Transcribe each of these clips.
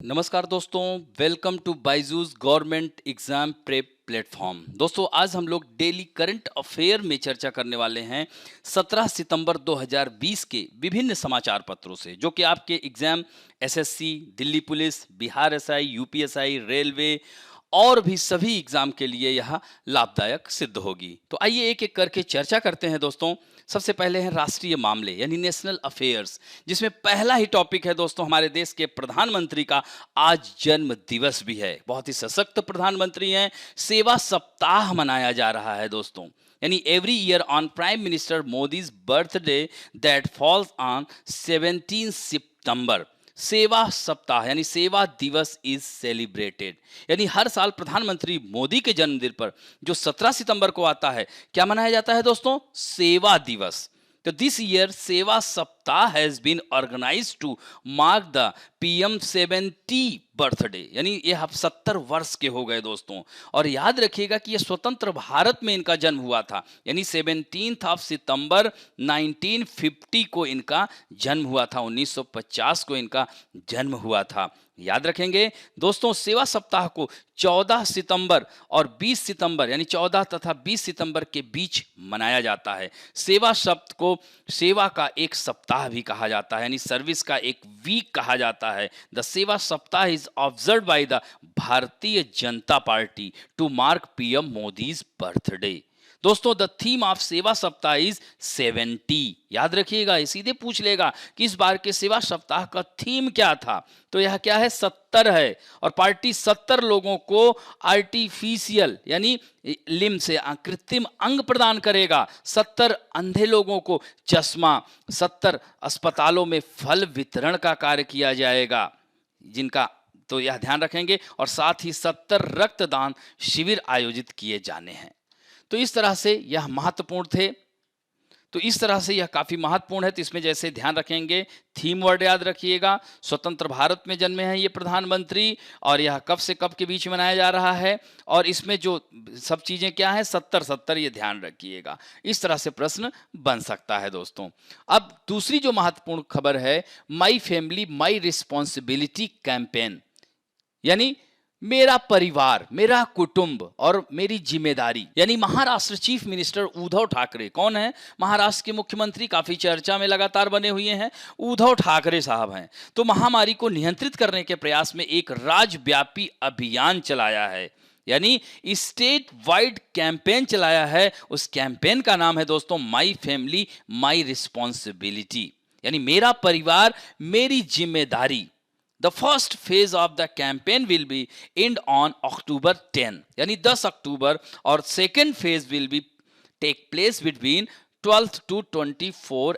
नमस्कार दोस्तों, welcome to Byju's government exam prep platform. दोस्तों, आज हम लोग डेली करंट अफेयर में चर्चा करने वाले हैं 17 सितंबर 2020 के विभिन्न समाचार पत्रों से, जो कि आपके exam SSC, Delhi police, Bihar SI, UPSI, railway और भी सभी एग्जाम के लिए यह लाभदायक सिद्ध होगी। तो आइए एक एक करके चर्चा करते हैं दोस्तों। सबसे पहले हैं राष्ट्रीय मामले यानी नेशनल अफेयर्स, जिसमें पहला ही टॉपिक है दोस्तों हमारे देश के प्रधानमंत्री का आज जन्म दिवस भी है। बहुत ही सशक्त प्रधानमंत्री हैं। सेवा सप्ताह मनाया जा रहा है दोस्तों, यानी every year on prime minister Modi's birthday that falls on 17 सितंबर सेवा सप्ताह यानी सेवा दिवस इज सेलिब्रेटेड। यानी हर साल प्रधानमंत्री मोदी के जन्मदिन पर जो 17 सितंबर को आता है, क्या मनाया जाता है दोस्तों? सेवा दिवस। तो this year Seva Saptah has been organised to mark the PM 70 birthday, यानी ये अब 70 वर्ष के हो गए दोस्तों। और याद रखिएगा कि ये स्वतंत्र भारत में इनका जन्म हुआ था, यानी 17 सितंबर 1950 को इनका जन्म हुआ था। 1950 को इनका जन्म हुआ था। याद रखेंगे दोस्तों, सेवा सप्ताह को 14 सितंबर और 20 सितंबर यानी 14 तथा 20 सितंबर के बीच मनाया जाता है। सेवा शब्द को सेवा का एक सप्ताह भी कहा जाता है, यानी सर्विस का एक वीक कहा जाता है। द सेवा Saptah is observe by the Bharatiya Janata Party to mark PM Modi's birthday. दोस्तों, the theme of Seva Saptah is 70। याद रखिएगा, ये सीधे पूछ लेगा कि इस बार के सेवा सप्ताह का थीम क्या था। तो यह क्या है? 70 है। और पार्टी 70 लोगों को आर्टिफिशियल यानी लिम से कृत्रिम अंग प्रदान करेगा। 70 अंधे लोगों को चश्मा, 70 अस्पतालों में फल वितरण का कार्य किया जाएगा जिनका, तो यह ध्यान रखेंगे। और साथ ही 70 रक्तदान शिविर आयोजित किए जाने हैं। तो इस तरह से यह महत्वपूर्ण थे। तो इस तरह से यह काफी महत्वपूर्ण है। तो इसमें जैसे ध्यान रखेंगे, थीम वर्ड याद रखिएगा, स्वतंत्र भारत में जन्मे हैं ये प्रधानमंत्री, और यह कब से कब के बीच में मनाया जा रहा है, और इसमें जो सब चीजें क्या है, 70 ये ध्यान रखिएगा। इस तरह से प्रश्न बन सकता है दोस्तों। अब दूसरी जो महत्वपूर्ण खबर है, माई फैमिली माई रिस्पॉन्सिबिलिटी कैंपेन, यानी मेरा परिवार, मेरा कुटुंब और मेरी जिम्मेदारी। यानी महाराष्ट्र चीफ मिनिस्टर उद्धव ठाकरे, कौन है? महाराष्ट्र के मुख्यमंत्री, काफी चर्चा में लगातार बने हुए हैं, उद्धव ठाकरे साहब हैं। तो महामारी को नियंत्रित करने के प्रयास में एक राज्यव्यापी अभियान चलाया है, यानी स्टेट वाइड कैंपेन चलाया है। उस कैंपेन का नाम है दोस्तों माई फैमिली माई रिस्पॉन्सिबिलिटी, यानी मेरा परिवार मेरी जिम्मेदारी। The first phase of the campaign will be end on October 10, यानी 10 अक्टूबर, और second phase will be take place between 12th to 24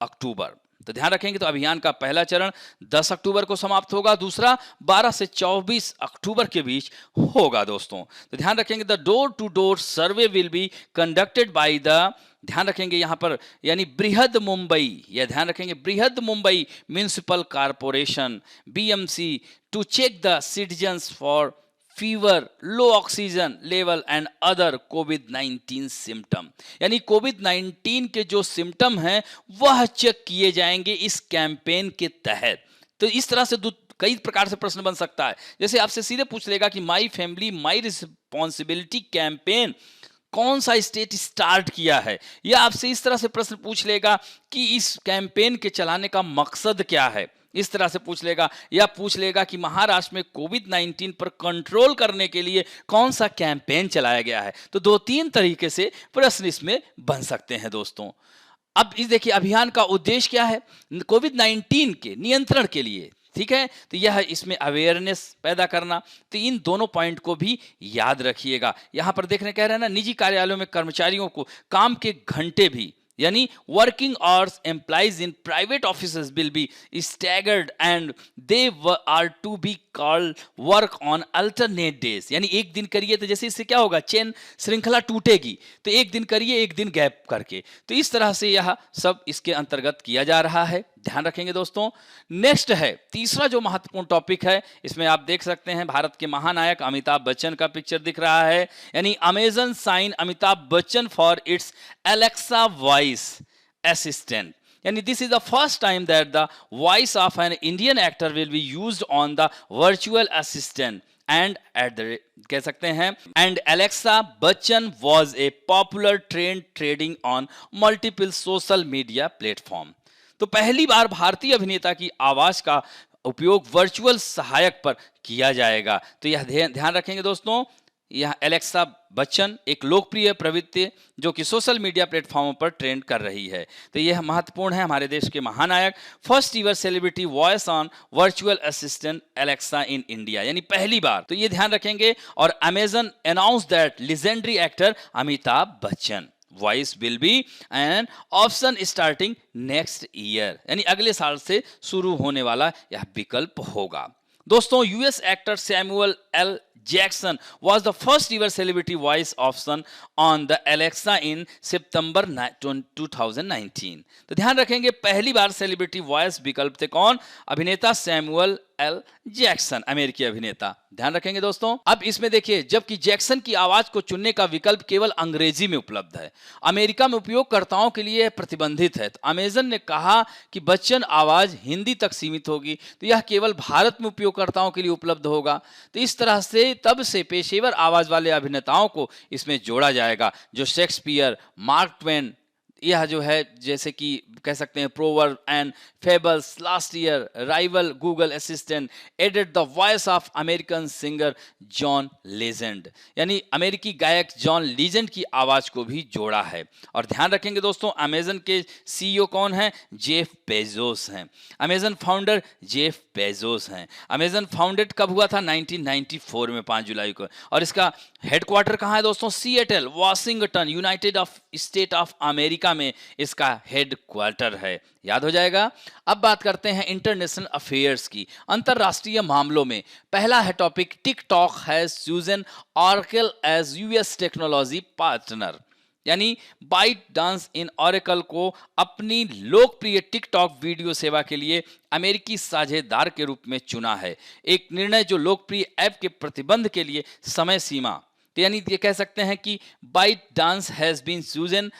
अक्टूबर। तो ध्यान रखेंगे, तो अभियान का पहला चरण 10 अक्टूबर को समाप्त होगा, दूसरा 12 से 24 अक्टूबर के बीच होगा दोस्तों। तो ध्यान रखेंगे, the door to door survey will be conducted by the, ध्यान रखेंगे यहां पर, यानी बृहद मुंबई, यह ध्यान रखेंगे, Brihad Mumbai municipal corporation BMC to check the citizens for fever, low oxygen level and other कोविड-19 सिम्टम, यानी कोविड-19 के जो सिम्टम हैं वह चेक किए जाएंगे इस कैंपेन के तहत। तो इस तरह से कई प्रकार से प्रश्न बन सकता है। जैसे आपसे सीधे पूछ लेगा कि माई फैमिली माई रिस्पॉन्सिबिलिटी कैंपेन कौन सा स्टेट स्टार्ट किया है, या आपसे इस तरह से प्रश्न पूछ लेगा कि इस कैंपेन के चलाने का मकसद क्या है, इस तरह से पूछ लेगा। या पूछ लेगा कि महाराष्ट्र में कोविड-19 पर कंट्रोल करने के लिए कौन सा कैंपेन चलाया गया है। तो 2-3 तरीके से प्रश्न इसमें बन सकते हैं दोस्तों। अब इस देखिए, अभियान का उद्देश्य क्या है? कोविड-19 के नियंत्रण के लिए, ठीक है। तो यह इसमें अवेयरनेस पैदा करना। तो इन दोनों पॉइंट को भी याद रखिएगा। यहां पर देखने कह रहे हैं ना, निजी कार्यालयों में कर्मचारियों को काम के घंटे भी, यानी working hours employees in private offices will be staggered and they are to be called work on alternate days, यानी एक दिन करिए तो जैसे इससे क्या होगा, चेन श्रृंखला टूटेगी, तो एक दिन करिए एक दिन गैप करके। तो इस तरह से यह सब इसके अंतर्गत किया जा रहा है, ध्यान रखेंगे दोस्तों। नेक्स्ट है तीसरा जो महत्वपूर्ण टॉपिक है, इसमें आप देख सकते हैं भारत के महानायक अमिताभ बच्चन का पिक्चर दिख रहा है, यानी Amazon sign Amitabh Bachchan for its Alexa voice assistant. यानी this is the first time that the voice of an Indian actor will be used on the virtual assistant and at the कह सकते हैं and Alexa Bachchan was a popular trend trending on multiple social media platform. तो पहली बार भारतीय अभिनेता की आवाज का उपयोग वर्चुअल सहायक पर किया जाएगा। तो यह ध्यान रखेंगे दोस्तों, यह एलेक्सा बच्चन एक लोकप्रिय प्रवृत्ति जो कि सोशल मीडिया प्लेटफॉर्मों पर ट्रेंड कर रही है। तो यह महत्वपूर्ण है, हमारे देश के महानायक first ईवर celebrity voice on virtual assistant Alexa in India, यानी पहली बार। तो ये ध्यान रखेंगे। और Amazon announce that legendary actor Amitabh Bachchan voice will be an option starting next year, यानी अगले साल से शुरू होने वाला यह विकल्प होगा। दोस्तों, US actor Samuel L Jackson was the first ever celebrity voice option on the Alexa in September 2019। तो ध्यान रखेंगे, पहली बार सेलिब्रिटी वॉइस विकल्प थे कौन? अभिनेता सैमुअल एल जैक्सन, अमेरिकी अभिनेता। ध्यान रखेंगे दोस्तों। अब इसमें देखिए, जबकि जैक्सन की आवाज को चुनने का विकल्प केवल अंग्रेजी में उपलब्ध है, अमेरिका में उपयोगकर्ताओं के लिए प्रतिबंधित है। तो अमेजन ने कहा कि बच्चन आवाज हिंदी तक सीमित होगी, तो यह केवल भारत में उपयोगकर्ताओं के लिए उपलब्ध होगा। तो इस तरह से तब से पेशेवर आवाज वाले अभिनेताओं को इसमें जोड़ा जाएगा, जो शेक्सपियर, मार्क ट्वेन, यह जो है जैसे कि कह सकते हैं proverb and fables, last year rival Google assistant added the voice of American singer John Legend, यानी अमेरिकी गायक जॉन लीजेंड की आवाज को भी जोड़ा है। और ध्यान रखेंगे दोस्तों, अमेजन के सीईओ कौन है? जेफ बेजोस हैं। अमेजन फाउंडर जेफ बेजोस हैं। अमेजन फाउंडेड कब हुआ था? 1994 में 5 जुलाई को। और इसका हेडक्वार्टर कहाँ है दोस्तों? Seattle, Washington, United state of America में इसका हेडक्वार्टर है। याद हो जाएगा। अब बात करते हैं इंटरनेशनल अफेयर्स की, अंतरराष्ट्रीय मामलों में। पहला है topic, TikTok has chosen Oracle as US technology partner, यानी बाइट डांस इन ऑरेकल को अपनी लोकप्रिय टिकटॉक वीडियो सेवा के लिए अमेरिकी साझेदार के रूप में चुना है। एक निर्णय जो लोकप्रिय ऐप के प्रतिबंध के लिए समय सीमा, तो यानी ये कह सकते हैं कि ByteDance has been chosen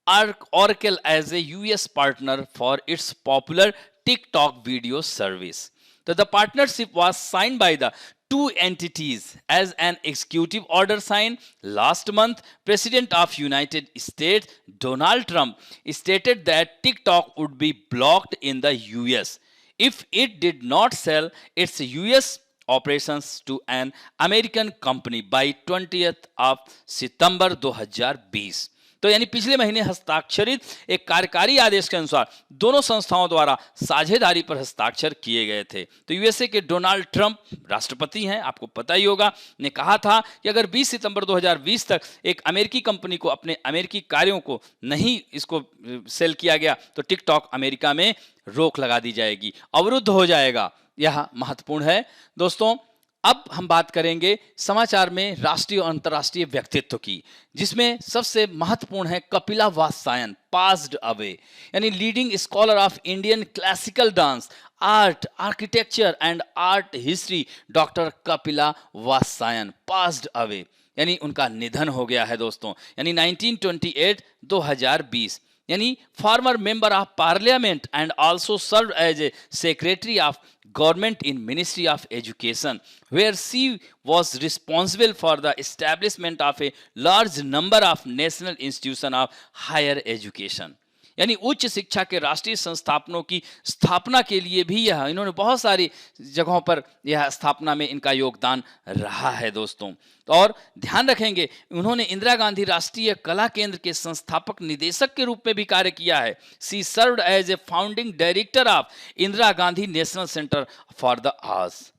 Oracle as a US partner for its popular TikTok video service. So the partnership was signed by the two entities as an executive order signed last month. President of United States Donald Trump stated that TikTok would be blocked in the US if it did not sell its US operations to an American company by 20th of September 2020। तो यानी पिछले महीने हस्ताक्षरित एक कार्यकारी आदेश के अनुसार दोनों संस्थाओं द्वारा साझेदारी पर हस्ताक्षर किए गए थे। तो यूएसए के डोनाल्ड ट्रंप राष्ट्रपति हैं, आपको पता ही होगा, ने कहा था कि अगर 20 सितंबर 2020 तक एक अमेरिकी कंपनी को अपने अमेरिकी कार्यों को नहीं इसको सेल किया गया तो टिकटॉक अमेरिका में रोक लगा दी जाएगी, अवरुद्ध हो जाएगा। यह महत्वपूर्ण है दोस्तों। अब हम बात करेंगे समाचार में राष्ट्रीय और अंतर्राष्ट्रीय व्यक्तित्व की, जिसमें सबसे महत्वपूर्ण है कपिला वात्स्यायन पास्ड अवे, यानी leading scholar of Indian classical dance, art, architecture and art history. Doctor Kapila Vatsyayan passed away, यानी उनका निधन हो गया है दोस्तों, यानी 1928 2020। यानी former member of parliament and also serve as a secretary of government in Ministry of Education, where she was responsible for the establishment of a large number of national institutions of higher education। यानी उच्च शिक्षा के राष्ट्रीय संस्थापनों की स्थापना के लिए भी यह इन्होंने बहुत सारी जगहों पर यह स्थापना में इनका योगदान रहा है दोस्तों। और ध्यान रखेंगे, उन्होंने इंदिरा गांधी राष्ट्रीय कला केंद्र के संस्थापक निदेशक के रूप में भी कार्य किया है। She served as a founding director of Indira Gandhi National Centre for the Arts.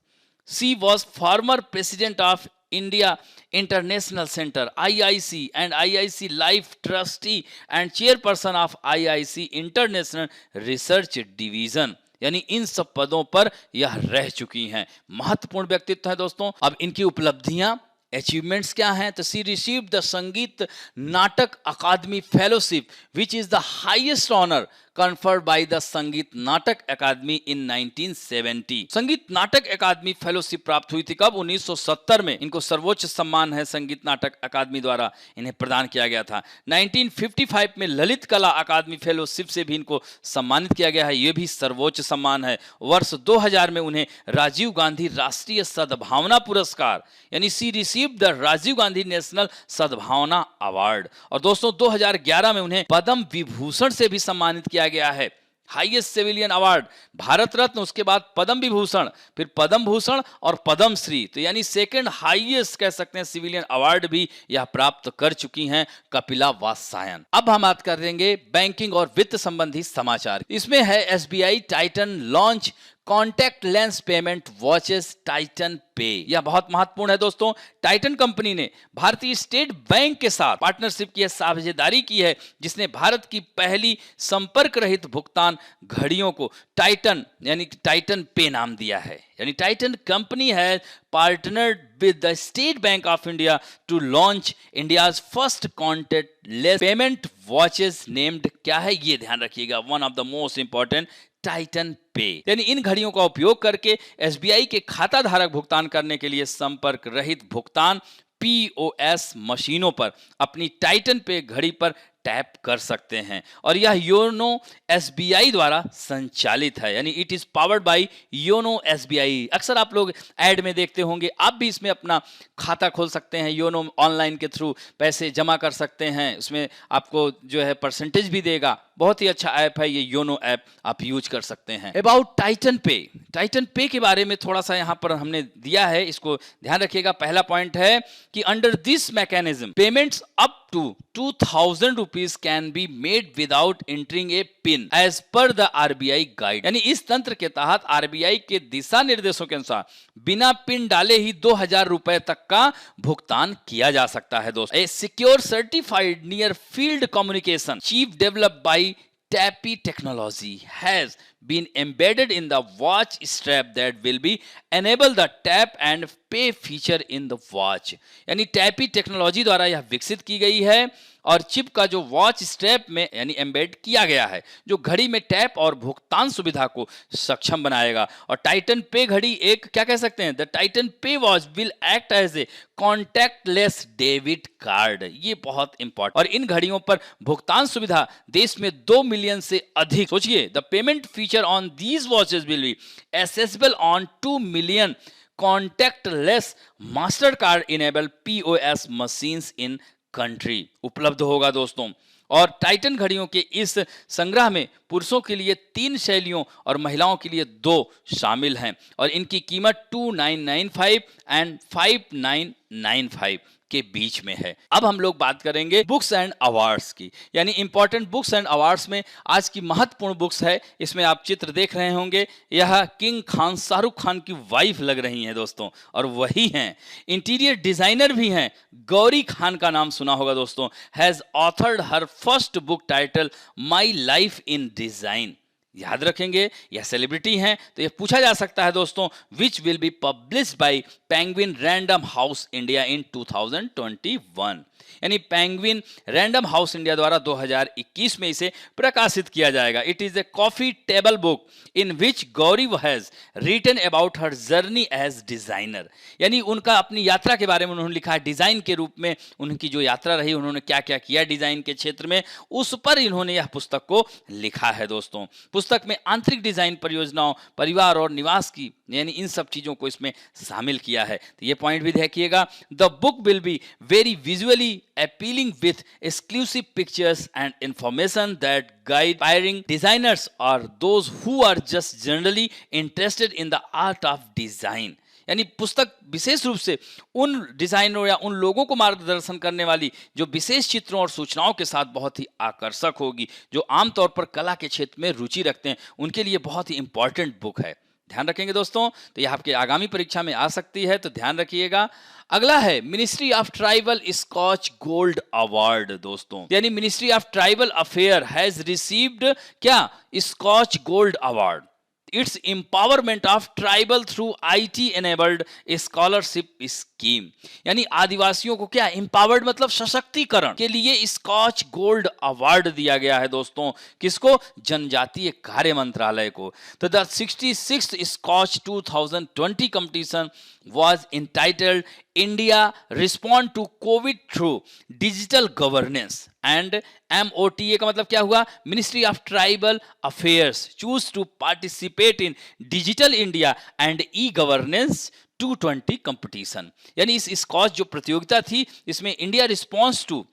She was former president of India International Center IIC and IIC Life Trustee and chairperson of IIC International Research Division। यानी इन सब पदों पर यह रह चुकी हैं। महत्वपूर्ण व्यक्तित्व है दोस्तों। अब इनकी उपलब्धियां, अचीवमेंट्स क्या हैं? तो सी received the Sangeet Natak Akademi fellowship which is the highest honour conferred by the संगीत नाटक अकादमी in 1970। संगीत नाटक अकादमी फेलोशिप प्राप्त हुई थी कब? 1970 में। इनको सर्वोच्च सम्मान है संगीत नाटक अकादमी द्वारा इन्हें प्रदान किया गया था। 1955 में ललित कला अकादमी फेलोशिप से भी इनको सम्मानित किया गया है, यह भी सर्वोच्च सम्मान है। वर्ष 2000 में उन्हें राजीव गांधी राष्ट्रीय सद्भावना पुरस्कार यानी she received the Rajiv Gandhi National Sadbhavana Award. और दोस्तों 2011 में उन्हें पद्म विभूषण से भी सम्मानित किया गया है, highest civilian award. Bharat Ratna, उसके बाद पद्म विभूषण, फिर पद्म भूषण और पद्म श्री, तो यानी सेकंड हाईएस्ट कह सकते हैं सिविलियन अवार्ड भी यह प्राप्त कर चुकी हैं कपिला वात्स्यायन। अब हम बात कर देंगे बैंकिंग और वित्त संबंधी समाचार। इसमें है SBI Titan launch contact lens payment watches Titan पे। यह बहुत महत्वपूर्ण है दोस्तों। टाइटन कंपनी ने भारतीय स्टेट बैंक के साथ पार्टनरशिप की साझेदारी की है, जिसने भारत की पहली संपर्क रहित भुगतान घड़ियों को टाइटन यानी टाइटन पे नाम दिया है। यानी Titan company has partnered with the State Bank of India to launch India's first contactless payment watches named, क्या है ये ध्यान रखिएगा, one of the most important, Titan pay. यानी इन घड़ियों का उपयोग करके एसबीआई के खाता धारक भुगतान करने के लिए संपर्क रहित भुगतान पीओएस मशीनों पर अपनी टाइटन पे घड़ी पर टैप कर सकते हैं और यह योनो एसबीआई द्वारा संचालित है। यानी it is powered by YONO SBI. अक्सर आप लोग ऐड में देखते होंगे, आप भी इसमें अपना खाता खोल सकते हैं, योनो ऑनलाइन के थ्रू पैसे जमा कर सकते हैं, उसमें आपको जो है परसेंटेज भी देगा। बहुत ही अच्छा ऐप है ये योनो ऐप, आप यूज कर सकते हैं। अबाउट टाइटन पे, टाइटन पे के बारे में थोड़ा सा यहाँ पर हमने दिया है, इसको ध्यान रखिएगा। पहला पॉइंट है कि under this mechanism payments up to 2000 rupees can be made without entering a pin as per the RBI guide। यानी इस तंत्र के तहत आरबीआई के दिशा निर्देशों के अनुसार बिना पिन डाले ही 2000 रुपए तक का भुगतान किया जा सकता है दोस्तों। A secure certified near field communication chip developed by Tappy technology has been embedded in the watch strap that will be enable the tap and pay feature in the watch। यानी टैपी टेक्नोलॉजी द्वारा यह विकसित की गई है और chip का जो वॉच स्ट्रैप में यानी एम्बेड किया गया है, जो घड़ी में टैप और भुगतान सुविधा को सक्षम बनाएगा। और टाइटन पे घड़ी एक क्या कह सकते हैं, the Titan pay watch will act as a contactless debit card. ये बहुत इंपॉर्टेंट। और इन घड़ियों पर भुगतान सुविधा देश में 2 मिलियन से अधिक, सोचिए, the payment feature on these watches will be accessible on 2 million contactless master card enable POS machines in country उपलब्ध होगा दोस्तों। और टाइटन घड़ियों के इस संग्रह में पुरुषों के लिए 3 शैलियों और महिलाओं के लिए 2 शामिल हैं और इनकी कीमत 2995 एंड 5995 के बीच में है। अब हम लोग बात करेंगे बुक्स एंड अवार्ड्स की, यानी इंपॉर्टेंट बुक्स एंड अवार्ड्स में आज की महत्वपूर्ण बुक्स है। इसमें आप चित्र देख रहे होंगे, यह किंग खान शाहरुख खान की वाइफ लग रही हैं दोस्तों, और वही हैं, इंटीरियर डिजाइनर भी हैं, गौरी खान का नाम सुना होगा दोस्तों, has authored her first book title my life in design. याद रखेंगे यह सेलिब्रिटी हैं, तो यह पूछा जा सकता है दोस्तों, which will be published by penguin random house India in 2021। यानी पेंगुइन रैंडम हाउस इंडिया द्वारा 2021 में इसे प्रकाशित किया जाएगा। It is a coffee table book in which Gauri has written about her journey as designer. यानी उनका अपनी यात्रा के बारे में उन्होंने लिखा है, डिजाइन के रूप में उनकी जो यात्रा रही, उन्होंने क्या क्या किया डिजाइन के क्षेत्र में, उस पर इन्होंने यह पुस्तक को लिखा है दोस्तों। पुस्तक में आंतरिक डिजाइन परियोजनाओं, परिवार और निवास की, यानी इन सब चीजों को इसमें शामिल किया है। तो ये पॉइंट भी देखिएगा। The book will be very visually appealing with exclusive pictures and information that guide aspiring designers or those who are just generally interested in the art of design। यानी पुस्तक विशेष रूप से उन डिजाइनरों या उन लोगों को मार्गदर्शन करने वाली जो विशेष चित्रों और सूचनाओं के साथ बहुत ही आकर्षक होगी, जो आमतौर पर कला के क्षेत्र में रुचि रखते हैं, उनके लिए बहुत ही इंपॉर्टेंट बुक है। ध्यान रखेंगे दोस्तों, तो यह आपके आगामी परीक्षा में आ सकती है, तो ध्यान रखिएगा। अगला है Ministry of Tribal Skoch gold award दोस्तों। यानी Ministry of Tribal Affair has received क्या, Skoch gold award. its empowerment of tribal through IT enabled scholarship scheme। यानी आदिवासियों को क्या empowered मतलब सशक्तिकरण के लिए स्कॉच गोल्ड अवार्ड दिया गया है दोस्तों। किसको? जनजातीय कार्य मंत्रालय को। तो the 66th Skoch 2020 competition was entitled India Respond to COVID through Digital Governance and MOTA का मतलब क्या हुआ? Ministry of Tribal Affairs choose to participate in Digital India and E-Governance 220 competition। यानी इस स्कॉच जो प्रतियोगिता थी इसमें India response to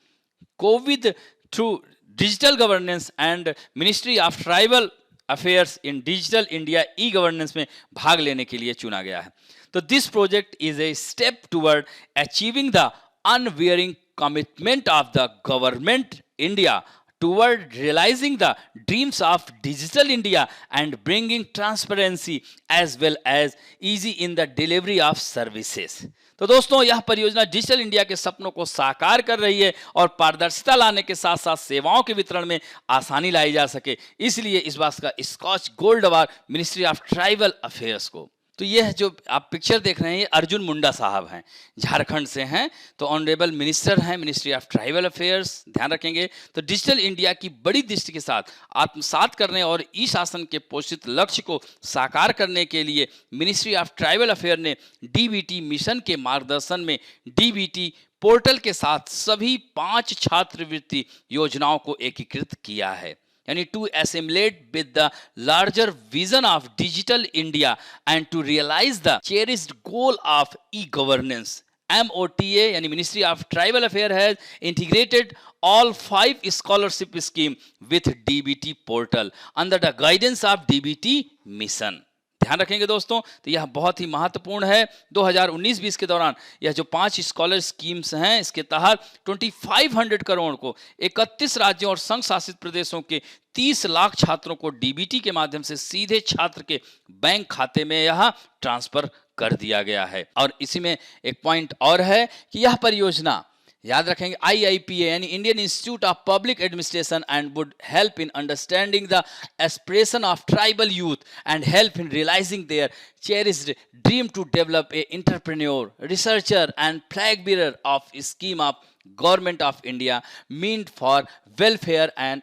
COVID through digital governance and ministry of tribal affairs in digital India e governance में भाग लेने के लिए चुना गया है। तो this project is a step toward achieving the unwavering commitment of the government India toward realizing the dreams of digital India and bringing transparency as well as easy in the delivery of services। तो दोस्तों यह परियोजना digital India के सपनों को साकार कर रही है और पारदर्शिता लाने के साथ साथ सेवाओं के वितरण में आसानी लाई जा सके, इसलिए इस बात का Skoch gold award ministry of tribal affairs को। तो यह जो आप पिक्चर देख रहे हैं ये अर्जुन मुंडा साहब हैं, झारखंड से हैं, तो ऑनरेबल मिनिस्टर हैं मिनिस्ट्री ऑफ ट्राइबल अफेयर्स, ध्यान रखेंगे। तो डिजिटल इंडिया की बड़ी दृष्टि के साथ आत्मसात करने और ई शासन के पोषित लक्ष्य को साकार करने के लिए मिनिस्ट्री ऑफ ट्राइबल अफेयर ने डीबीटी मिशन के मार्गदर्शन में डीबीटी पोर्टल के साथ सभी 5 छात्रवृत्ति योजनाओं को एकीकृत किया है। यानी to assimilate with the larger vision of digital India and to realize the cherished goal of e-governance। MOTA यानी Ministry of Tribal Affairs has integrated all 5 scholarship scheme with DBT portal under the guidance of DBT mission। ध्यान रखेंगे दोस्तों, तो यह बहुत ही महत्वपूर्ण है। 2019-20 के दौरान यह जो 5 स्कॉलर स्कीम्स हैं इसके तहत 2500 करोड़ को 31 राज्यों और संघ शासित प्रदेशों के 30 लाख छात्रों को डीबीटी के माध्यम से सीधे छात्र के बैंक खाते में यह ट्रांसफर कर दिया गया है। और इसी में एक पॉइंट और है कि यह परियोजना याद रखेंगे IIPA यानी Indian institute of public administration and would help in understanding the aspiration of tribal youth and help in realising their cherished dream to develop a entrepreneur, researcher and flag bearer of scheme of government of India meant for welfare and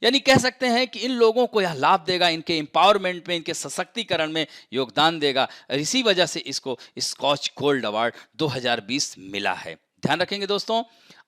यानी कह सकते हैं कि इन लोगों को यह लाभ देगा, इनके एम्पावरमेंट में, इनके सशक्तिकरण में योगदान देगा। इसी वजह से इसको स्कॉच गोल्ड अवार्ड 2020 मिला है। ध्यान रखेंगे दोस्तों।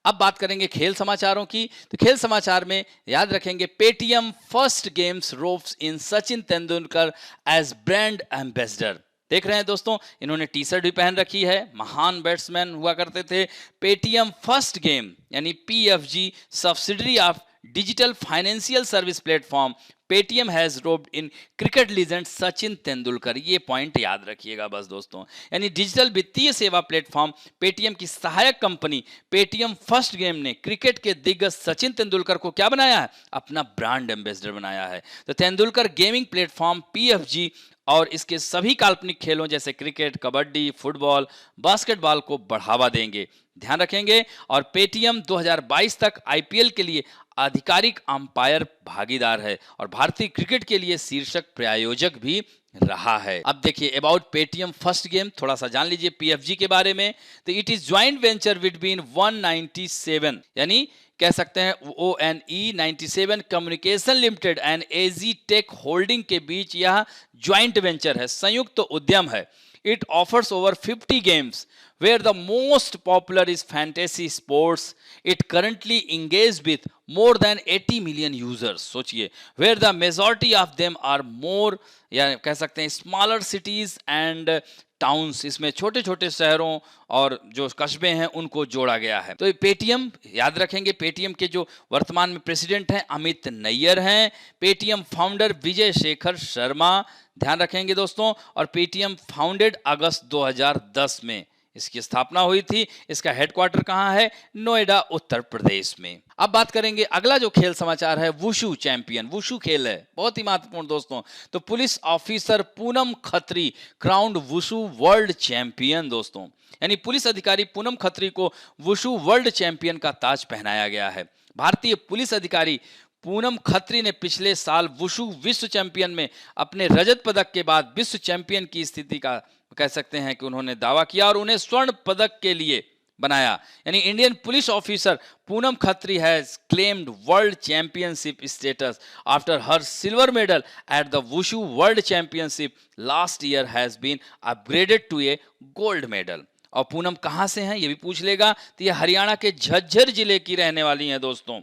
अब बात करेंगे खेल समाचारों की। तो खेल समाचार में याद रखेंगे Paytm First Games ropes in Sachin Tendulkar as brand ambassador. देख रहे हैं दोस्तों, इन्होंने टी शर्ट भी पहन रखी है, महान बैट्समैन हुआ करते थे। पेटीएम फर्स्ट गेम यानी PFG subsidiary of digital financial service platform Paytm has robed in cricket legend Sachin Tendulkar. ये पॉइंट याद रखिएगा बस दोस्तों। यानी डिजिटल वित्तीय सेवा प्लेटफॉर्म पेटीएम की सहायक कंपनी पेटीएम फर्स्ट गेम ने क्रिकेट के दिग्गज सचिन तेंदुलकर को क्या बनाया है? अपना ब्रांड एम्बेसडर बनाया है। तो तेंदुलकर गेमिंग प्लेटफॉर्म PFG और इसके सभी काल्पनिक खेलों जैसे क्रिकेट, कबड्डी, फुटबॉल, बास्केटबॉल को बढ़ावा देंगे। ध्यान रखेंगे। और पेटीएम 2022 तक IPL के लिए आधिकारिक अंपायर भागीदार है और भारतीय क्रिकेट के लिए शीर्षक प्रायोजक भी रहा है। अब देखिए अबाउट पेटीएम फर्स्ट गेम थोड़ा सा जान लीजिए PFG के बारे में। तो it is joint venture between 197 यानी कह सकते हैं ONE 97 communication limited and AZ tech holding के बीच यह ज्वाइंट वेंचर है, संयुक्त उद्यम है। It offers over 50 games where the most popular is fantasy sports. It currently engaged with more than 80 million users. सोचिए, where the majority of them are more या कह सकते हैं smaller cities and टाउन्स। इसमें छोटे छोटे शहरों और जो कस्बे हैं उनको जोड़ा गया है। तो पेटीएम याद रखेंगे, पेटीएम के जो वर्तमान में प्रेसिडेंट हैं अमित नैयर हैं। पेटीएम फाउंडर विजय शेखर शर्मा, ध्यान रखेंगे दोस्तों। और पेटीएम फाउंडेड अगस्त 2010 में इसकी स्थापना हुई थी। इसका हेडक्वार्टर कहाँ है? नोएडा, उत्तर प्रदेश में। अब बात करेंगे अगला जो खेल समाचार है वुशु चैंपियन। वुशु खेल है, बहुत ही महत्वपूर्ण दोस्तों। तो police officer Poonam Khatri crowned wushu world champion दोस्तों। यानी पुलिस अधिकारी पूनम खत्री को वुशु वर्ल्ड चैंपियन का ताज पहनाया गया है। भारतीय पुलिस अधिकारी पूनम खत्री ने पिछले साल वुशु विश्व चैंपियन में अपने रजत पदक के बाद विश्व चैंपियन की स्थिति का कह सकते हैं कि उन्होंने दावा किया और उन्हें स्वर्ण पदक के लिए बनाया। यानी Indian police officer Poonam Khatri has claimed world championship status after her silver medal at the wushu world championship last year has been upgraded to a gold medal. और पूनम कहां से हैं ये भी पूछ लेगा, तो ये हरियाणा के झज्जर जिले की रहने वाली हैं दोस्तों।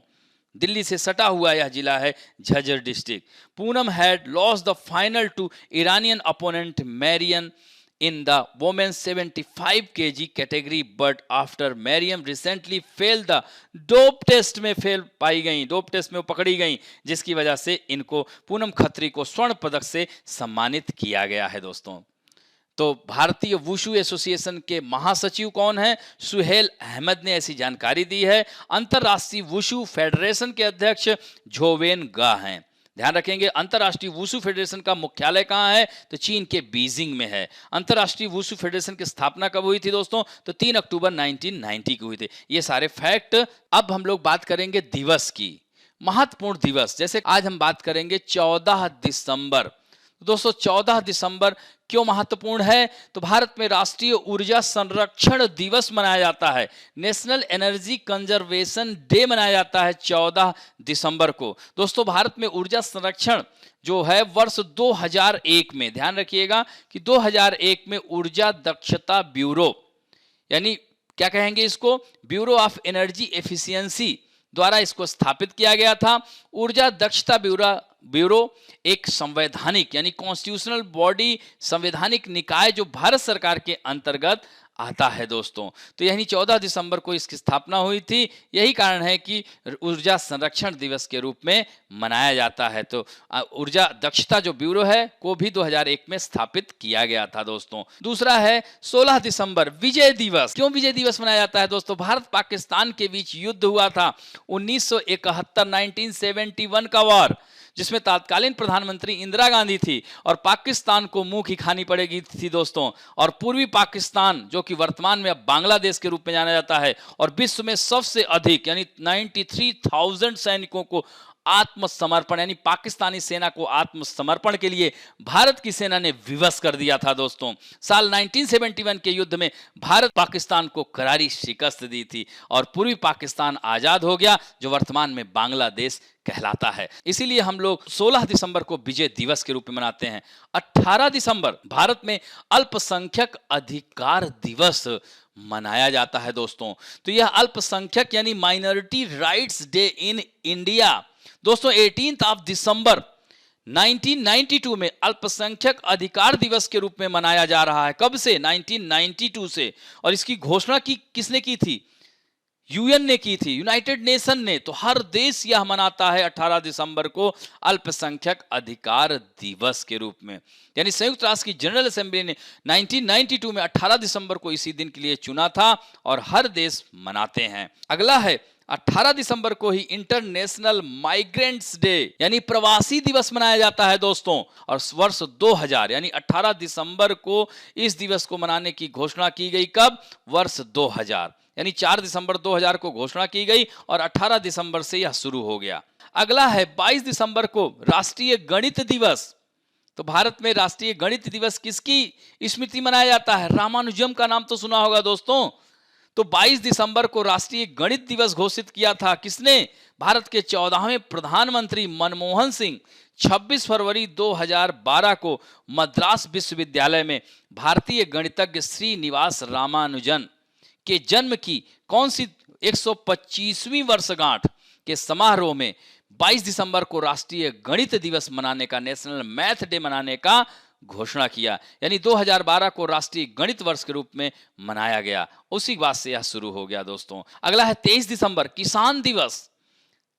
दिल्ली से सटा हुआ यह जिला है Jhajjar district. Poonam had lost the final to Iranian opponent Marian in the women's 75 kg category, but after Mariam recently failed the dope test में फेल पाई गई, डोप टेस्ट में वो पकड़ी गई, जिसकी वजह से इनको पूनम खत्री को स्वर्ण पदक से सम्मानित किया गया है दोस्तों। तो भारतीय वुशु एसोसिएशन के महासचिव कौन है? सुहेल अहमद ने ऐसी जानकारी दी है। अंतरराष्ट्रीय वुशु फेडरेशन के अध्यक्ष झोवेन गा हैं। ध्यान रखेंगे, अंतरराष्ट्रीय वुशु फेडरेशन का मुख्यालय कहाँ है? तो चीन के बीजिंग में है। अंतरराष्ट्रीय वुशु फेडरेशन की स्थापना कब हुई थी दोस्तों? तो 3 अक्टूबर 1990 को हुई थी। ये सारे फैक्ट। अब हम लोग बात करेंगे दिवस की, महत्वपूर्ण दिवस। जैसे आज हम बात करेंगे 14 दिसंबर। दोस्तों 14 दिसंबर क्यों महत्वपूर्ण है? तो भारत में राष्ट्रीय ऊर्जा संरक्षण दिवस मनाया जाता है। नेशनल एनर्जी कंजर्वेशन डे मनाया जाता है 14 दिसंबर को। दोस्तों भारत में ऊर्जा संरक्षण जो है वर्ष 2001 में, ध्यान रखिएगा कि 2001 में ऊर्जा दक्षता ब्यूरो, यानी क्या कहेंगे इसको, ब्यूरो ऑफ एनर्जी एफिशिएंसी द्वारा इसको स्थापित किया गया था। ऊर्जा दक्षता ब्यूरो एक संवैधानिक यानी कॉन्स्टिट्यूशनल बॉडी, संवैधानिक निकाय जो भारत सरकार के अंतर्गत आता है दोस्तों। तो यानी 14 दिसंबर को इसकी स्थापना हुई थी। यही कारण है कि ऊर्जा संरक्षण दिवस के रूप में मनाया जाता है। तो ऊर्जा दक्षता जो ब्यूरो है को भी 2001 में स्थापित किया गया था दोस्तों। दूसरा है 16 दिसंबर विजय दिवस। क्यों विजय दिवस मनाया जाता है दोस्तों? भारत पाकिस्तान के बीच युद्ध हुआ था 1971 का वॉर, जिसमें तत्कालीन प्रधानमंत्री इंदिरा गांधी थी और पाकिस्तान को मुंह की खानी पड़ेगी थी दोस्तों। और पूर्वी पाकिस्तान जो कि वर्तमान में अब बांग्लादेश के रूप में जाना जाता है, और विश्व में सबसे अधिक यानी 93,000 सैनिकों को आत्मसमर्पण यानी पाकिस्तानी सेना को आत्मसमर्पण के लिए भारत की सेना ने विवश कर दिया था दोस्तों। साल 1971 के युद्ध में भारत पाकिस्तान को करारी शिकस्त दी थी और पूर्वी पाकिस्तान आजाद हो गया, जो वर्तमान में बांग्लादेश कहलाता है। इसीलिए हम लोग 16 दिसंबर को विजय दिवस के रूप में मनाते हैं। 18 दिसंबर भारत में अल्पसंख्यक अधिकार दिवस मनाया जाता है दोस्तों। तो यह अल्पसंख्यक यानी minority rights day in India दोस्तों 18 दिसंबर 1992 में अल्पसंख्यक अधिकार दिवस के रूप में मनाया जा रहा है। कब से? 1992 से। और इसकी घोषणा किसने की थी? यूएन ने की थी, यूनाइटेड नेशन ने। तो हर देश यह मनाता है 18 दिसंबर को अल्पसंख्यक अधिकार दिवस के रूप में। यानी संयुक्त राष्ट्र की जनरल असेंबली ने 1992 में 18 दिसंबर को इसी दिन के लिए चुना था और हर देश मनाते हैं। अगला है 18 दिसंबर को ही इंटरनेशनल माइग्रेंट्स डे यानी प्रवासी दिवस मनाया जाता है दोस्तों। और वर्ष 2000 यानी 18 दिसंबर को इस दिवस को मनाने की घोषणा की गई। कब? वर्ष 2000 यानी 4 दिसंबर 2000 को घोषणा की गई और 18 दिसंबर से यह शुरू हो गया। अगला है 22 दिसंबर को राष्ट्रीय गणित दिवस। तो भारत में राष्ट्रीय गणित दिवस किसकी स्मृति मनाया जाता है? रामानुजम का नाम तो सुना होगा दोस्तों। तो 22 दिसंबर को राष्ट्रीय गणित दिवस घोषित किया था किसने? भारत के 14वें प्रधानमंत्री मनमोहन सिंह। 26 फरवरी 2012 को मद्रास विश्वविद्यालय में भारतीय गणितज्ञ श्रीनिवास रामानुजन के जन्म की कौन सी 125वीं वर्षगांठ के समारोह में 22 दिसंबर को राष्ट्रीय गणित दिवस मनाने का, नेशनल मैथ डे मनाने का घोषणा किया। यानी 2012 को राष्ट्रीय गणित वर्ष के रूप में मनाया गया। उसी बात से यह शुरू हो गया दोस्तों। अगला है 23 दिसंबर किसान दिवस।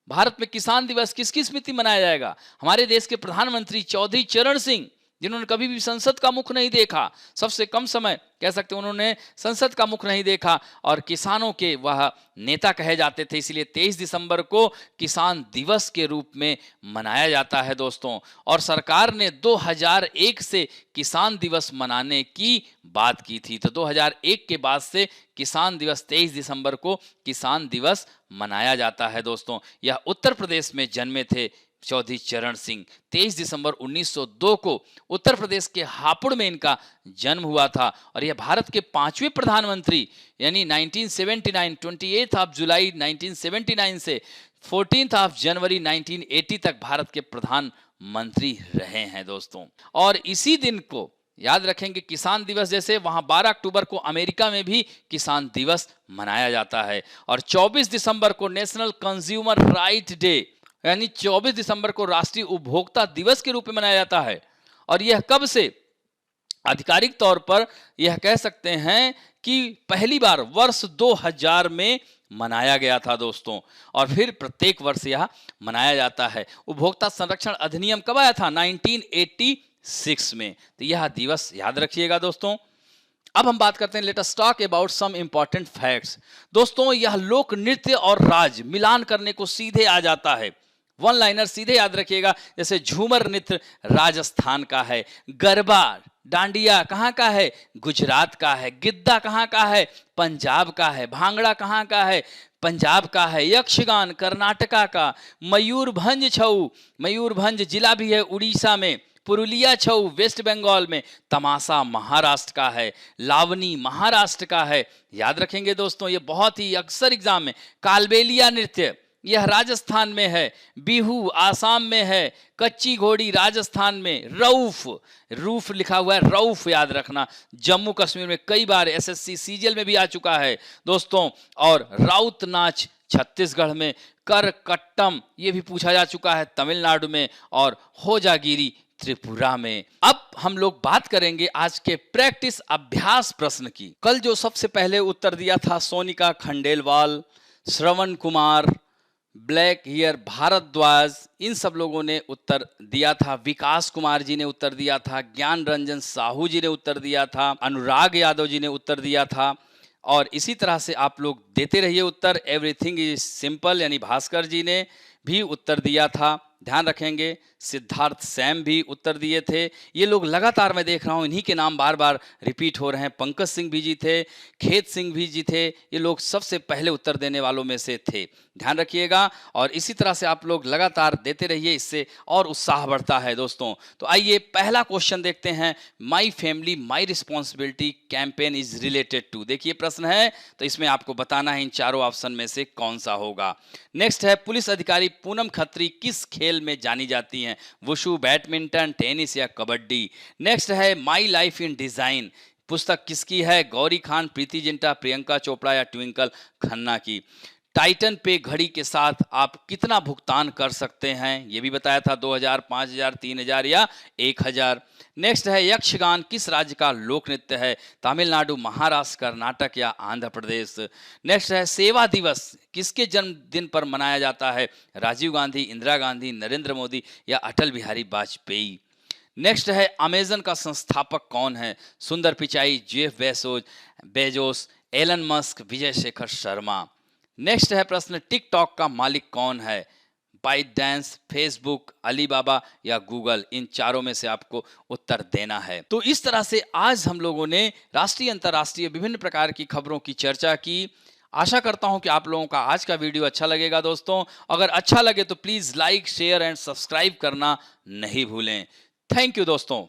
भारत में किसान दिवस किसकी स्मृति मनाया जाएगा? हमारे देश के प्रधानमंत्री चौधरी चरण सिंह जिन्होंने कभी भी संसद का मुख नहीं देखा, सबसे कम समय कह सकते हैं उन्होंने संसद का मुख नहीं देखा और किसानों के वह नेता कहे जाते थे। इसलिए 23 दिसंबर को किसान दिवस के रूप में मनाया जाता है दोस्तों। और सरकार ने 2001 से किसान दिवस मनाने की बात की थी, तो 2001 के बाद से किसान दिवस 23 दिसंबर को किसान दिवस मनाया जाता है दोस्तों। यह उत्तर प्रदेश में जन्मे थे चौधरी चरण सिंह। 23 दिसंबर 1902 को उत्तर प्रदेश के हापुड़ में इनका जन्म हुआ था और यह भारत के 5वें प्रधानमंत्री यानी 1979 28 ऑफ जुलाई 1979 से 14 ऑफ जनवरी 1980 तक भारत के प्रधानमंत्री रहे हैं दोस्तों। और इसी दिन को याद रखेंगे किसान दिवस, जैसे वहां 12 अक्टूबर को अमेरिका में भी किसान दिवस मनाया जाता है। और 24 दिसंबर को नेशनल कंज्यूमर राइट डे यानी 24 दिसंबर को राष्ट्रीय उपभोक्ता दिवस के रूप में मनाया जाता है। और यह कब से आधिकारिक तौर पर यह कह सकते हैं कि पहली बार वर्ष 2000 में मनाया गया था दोस्तों, और फिर प्रत्येक वर्ष यह मनाया जाता है। उपभोक्ता संरक्षण अधिनियम कब आया था? 1986 में। तो यह दिवस याद रखिएगा दोस्तों। अब हम बात करते हैं, let us talk about some important facts. दोस्तों यह लोक नृत्य और राज मिलान करने को सीधे आ जाता है। वन लाइनर सीधे याद रखिएगा, जैसे झूमर नृत्य राजस्थान का है, गरबा डांडिया कहाँ का है? गुजरात का है, गिद्दा कहाँ का है? पंजाब का है, भांगड़ा कहाँ का है? पंजाब का है, यक्षगान कर्नाटका का, मयूरभंज छऊ, मयूरभंज जिला भी है उड़ीसा में, पुरुलिया छऊ वेस्ट बंगाल में, तमाशा महाराष्ट्र का है, लावनी महाराष्ट्र का है। याद रखेंगे दोस्तों, ये बहुत ही अक्सर एग्जाम में। कालबेलिया नृत्य यह राजस्थान में है, बिहू आसाम में है, कच्ची घोड़ी राजस्थान में, रऊफ रूफ लिखा हुआ है, रऊफ याद रखना, जम्मू कश्मीर में कई बार एसएससी सीजीएल में भी आ चुका है दोस्तों। और राउत नाच छत्तीसगढ़ में, कर कट्टम ये भी पूछा जा चुका है तमिलनाडु में, और होजागिरी त्रिपुरा में। अब हम लोग बात करेंगे आज के प्रैक्टिस अभ्यास प्रश्न की। कल जो सबसे पहले उत्तर दिया था सोनिका खंडेलवाल, श्रवण कुमार, ब्लैक हियर भारद्वाज, इन सब लोगों ने उत्तर दिया था। विकास कुमार जी ने उत्तर दिया था, ज्ञान रंजन साहू जी ने उत्तर दिया था, अनुराग यादव जी ने उत्तर दिया था। और इसी तरह से आप लोग देते रहिए उत्तर। एवरीथिंग इज सिंपल यानी भास्कर जी ने भी उत्तर दिया था, ध्यान रखेंगे। सिद्धार्थ सैम भी उत्तर दिए थे। ये लोग लगातार मैं देख रहा हूँ इन्हीं के नाम बार बार रिपीट हो रहे हैं। पंकज सिंह भी जी थे, खेत सिंह भी जी थे, ये लोग सबसे पहले उत्तर देने वालों में से थे, ध्यान रखिएगा। और इसी तरह से आप लोग लगातार देते रहिए, इससे और उत्साह बढ़ता है दोस्तों। तो आइए पहला क्वेश्चन देखते हैं। My family my responsibility campaign is related to, देखिए प्रश्न है, तो इसमें आपको बताना है इन चारों ऑप्शन में से कौन सा होगा। नेक्स्ट है, पुलिस अधिकारी पूनम खत्री किस खेल में जानी जाती हैं? वुशु, बैडमिंटन, टेनिस या कबड्डी। नेक्स्ट है, माई लाइफ इन डिजाइन पुस्तक किसकी है? गौरी खान, प्रीति जिंटा, प्रियंका चोपड़ा या ट्विंकल खन्ना की। टाइटन पे घड़ी के साथ आप कितना भुगतान कर सकते हैं? ये भी बताया था, 2000, 5000, 3000 या 1000। नेक्स्ट है, यक्षगान किस राज्य का लोक नृत्य है? तमिलनाडु, महाराष्ट्र, कर्नाटक या आंध्र प्रदेश। नेक्स्ट है, सेवा दिवस किसके जन्मदिन पर मनाया जाता है? राजीव गांधी, इंदिरा गांधी, नरेंद्र मोदी या अटल बिहारी वाजपेयी। नेक्स्ट है, अमेजन का संस्थापक कौन है? Sundar Pichai, Jeff Bezos, Elon Musk, Vijay Shekhar Sharma. Next है प्रश्न, टिकटॉक का मालिक कौन है? बाइटडांस, फेसबुक, अलीबाबा या गूगल। इन चारों में से आपको उत्तर देना है। तो इस तरह से आज हम लोगों ने राष्ट्रीय अंतर्राष्ट्रीय विभिन्न प्रकार की खबरों की चर्चा की। आशा करता हूं कि आप लोगों का आज का वीडियो अच्छा लगेगा दोस्तों। अगर अच्छा लगे तो please like, share and subscribe करना नहीं भूलें। थैंक यू दोस्तों।